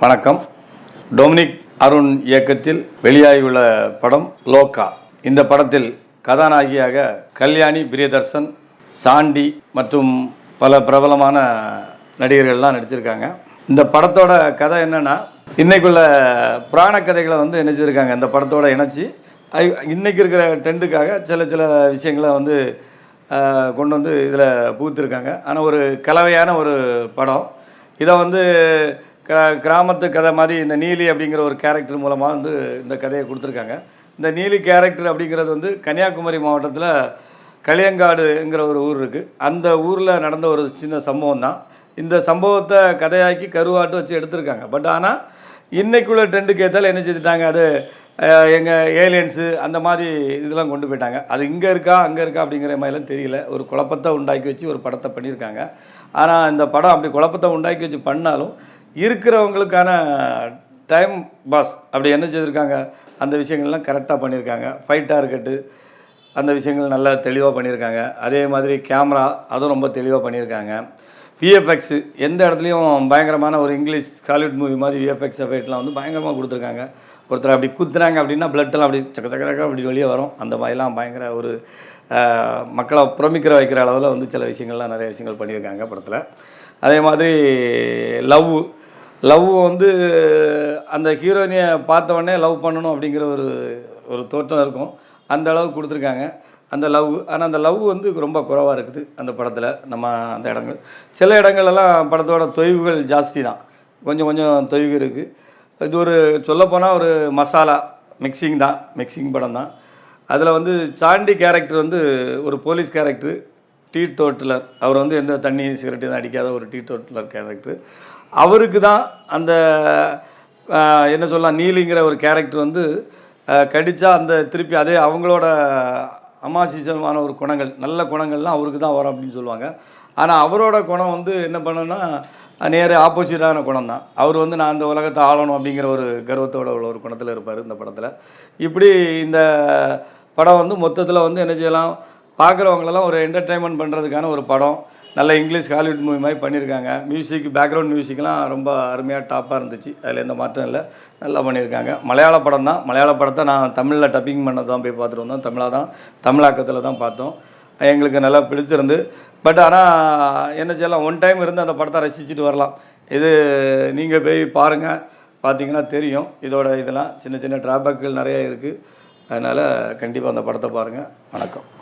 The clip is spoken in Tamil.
வணக்கம். டொமினிக் அருண் இயக்கத்தில் வெளியாகியுள்ள படம் லோகா. இந்த படத்தில் கதாநாயகியாக கல்யாணி பிரியதர்சன், சாண்டி மற்றும் பல பிரபலமான நடிகர்கள்லாம் நடிச்சிருக்காங்க. இந்த படத்தோட கதை என்னென்னா, இன்றைக்குள்ள புராண கதைகளை வந்து இணைச்சிருக்காங்க. இந்த படத்தோட இணைச்சி இன்றைக்கி இருக்கிற ட்ரெண்டுக்காக சில விஷயங்களை வந்து கொண்டு வந்து இதில் புகுத்திருக்காங்க. ஆனால் ஒரு கலவையான ஒரு படம். இதை வந்து கிராமத்து கதை மாதிரி இந்த நீலி அப்படிங்கிற ஒரு கேரக்டர் மூலமாக வந்து இந்த கதையை கொடுத்துருக்காங்க. இந்த நீலி கேரக்டர் அப்படிங்கிறது வந்து கன்னியாகுமரி மாவட்டத்தில் களியங்காடுங்கிற ஒரு ஊர் இருக்குது. அந்த ஊரில் நடந்த ஒரு சின்ன சம்பவம் தான். இந்த சம்பவத்தை கதையாக்கி கருவாட்டு வச்சு எடுத்திருக்காங்க. பட் ஆனால் இன்றைக்குள்ள ட்ரெண்டுக்கு ஏற்றாலும் என்ன செஞ்சுட்டாங்க, அது எங்கள் ஏலியன்ஸு அந்த மாதிரி இதெல்லாம் கொண்டு போயிட்டாங்க. அது இங்கே இருக்கா அங்கே இருக்கா அப்படிங்கிற மாதிரிலாம் தெரியல. ஒரு குழப்பத்தை உண்டாக்கி வச்சு ஒரு படத்தை பண்ணியிருக்காங்க. ஆனால் இந்த படம் அப்படி குழப்பத்தை உண்டாக்கி வச்சு பண்ணாலும் இருக்கிறவங்களுக்கான டைம் பாஸ் அப்படி என்ன செய்திருக்காங்க, அந்த விஷயங்கள்லாம் கரெக்டாக பண்ணியிருக்காங்க. ஃபைட்டாக இருக்கட்டு, அந்த விஷயங்கள் நல்லா தெளிவாக பண்ணியிருக்காங்க. அதே மாதிரி கேமரா அதுவும் ரொம்ப தெளிவாக பண்ணியிருக்காங்க. விஎஃப்எக்ஸு எந்த இடத்துலையும் பயங்கரமான ஒரு இங்கிலீஷ் ஹாலிவுட் மூவி மாதிரி விஎஃப்எக்ஸ் எஃபெக்ட்லாம் வந்து பயங்கரமாக கொடுத்துருக்காங்க. ஒருத்தர் அப்படி குத்துறாங்க அப்படின்னா பிளட்டெல்லாம் அப்படி சக்க அப்படி வெளியே வரும். அந்த மாதிரிலாம் பயங்கர ஒரு மக்களை பிரமிக்கிற வைக்கிற அளவில் வந்து சில விஷயங்கள்லாம் நிறைய விஷயங்கள் பண்ணியிருக்காங்க படத்தில். அதே மாதிரி லவ் வந்து அந்த ஹீரோயினியை பார்த்த உடனே லவ் பண்ணணும் அப்படிங்கிற ஒரு தோற்றம் இருக்கும். அந்த அளவுக்கு கொடுத்துருக்காங்க அந்த லவ். ஆனால் அந்த லவ் வந்து ரொம்ப குறைவாக இருக்குது அந்த படத்தில். நம்ம அந்த இடங்கள் சில இடங்கள்லாம் படத்தோட தொய்வுகள் ஜாஸ்தி தான். கொஞ்சம் தொய்வு இருக்குது. இது ஒரு சொல்லப்போனால் ஒரு மசாலா மிக்சிங் படம் தான். அதில் வந்து சாண்டி கேரக்டர் வந்து ஒரு போலீஸ் கேரக்டர், டீ டோட்டலர். அவர் வந்து எந்த தண்ணி சிகரெட்டு தான் அடிக்காத ஒரு டீ டோட்டலர் கேரக்டர். அவருக்கு தான் அந்த என்ன சொல்லலாம், நீலிங்கிற ஒரு கேரக்டர் வந்து கடித்தா அந்த திருப்பி அதே அவங்களோட அமாசிசமான ஒரு குணங்கள், நல்ல குணங்கள்லாம் அவருக்கு தான் வரும் அப்படின்னு சொல்லுவாங்க. ஆனால் அவரோட குணம் வந்து என்ன பண்ணுன்னா நேர ஆப்போசிட்டான குணம் தான். அவர் வந்து நான் அந்த உலகத்தை ஆளணும் அப்படிங்கிற ஒரு கர்வத்தோட உள்ள ஒரு குணத்தில் இருப்பார் இந்த படத்தில். இப்படி இந்த படம் வந்து மொத்தத்தில் வந்து என்ன செய்யலாம், பார்க்குறவங்களெல்லாம் ஒரு என்டர்டெயின்மெண்ட் பண்ணுறதுக்கான ஒரு படம். நல்ல இங்கிலீஷ் ஹாலிவுட் மூவி மாதிரி பண்ணியிருக்காங்க. மியூசிக், பேக்ரவுண்ட் மியூசிக்லாம் ரொம்ப அருமையாக டாப்பாக இருந்துச்சு. அதில் எந்த மாற்றம் இல்லை, நல்லா பண்ணியிருக்காங்க. மலையாள படம் தான். மலையாள படத்தை நான் தமிழில் டப்பிங் பண்ண தான் போய் பார்த்துட்டு வந்தோம். தமிழாக்கத்தில் தான் பார்த்தோம். எங்களுக்கு நல்லா பிடிச்சிருந்து. பட் ஆனால் என்ன செய்யலாம், ஒன் டைம் இருந்து அந்த படத்தை ரசிச்சுட்டு வரலாம். இது நீங்கள் போய் பாருங்கள், பார்த்தீங்கன்னா தெரியும். இதெல்லாம் சின்ன ட்ராபேக்குகள் நிறைய இருக்குது. அதனால் கண்டிப்பாக அந்த படத்தை பாருங்கள். வணக்கம்.